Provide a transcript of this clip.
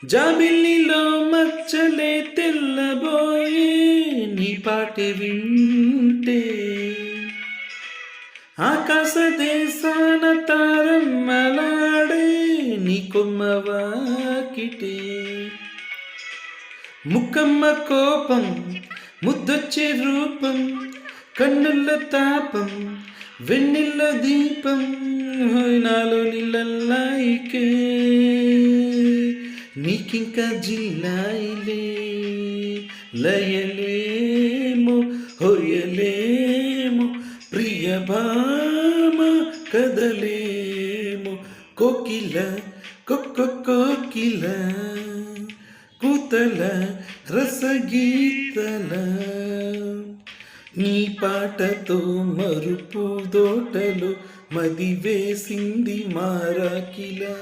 జాబిల్లిలో మచ్చలే తెల్లబోయే నీ పాటే వింటే ఆకాశ దేశాన తారమ్మలాడే నీ కొమ్మవాకిటే ముక్కమ్మ కోపం ముద్దొచ్చే రూపం కన్నుల తాపం వెన్నెల్ల దీపం నాలో నీళ్ళల్లాయికే నీకింక జిల్లాయిలే లయలేమో హోయలేమో ప్రియ భామ కదలేమో కోకిల కోకిల కూతల రసగీతల నీ పాటతో మరుపు దోటలు మది వేసింది మారాకిలా.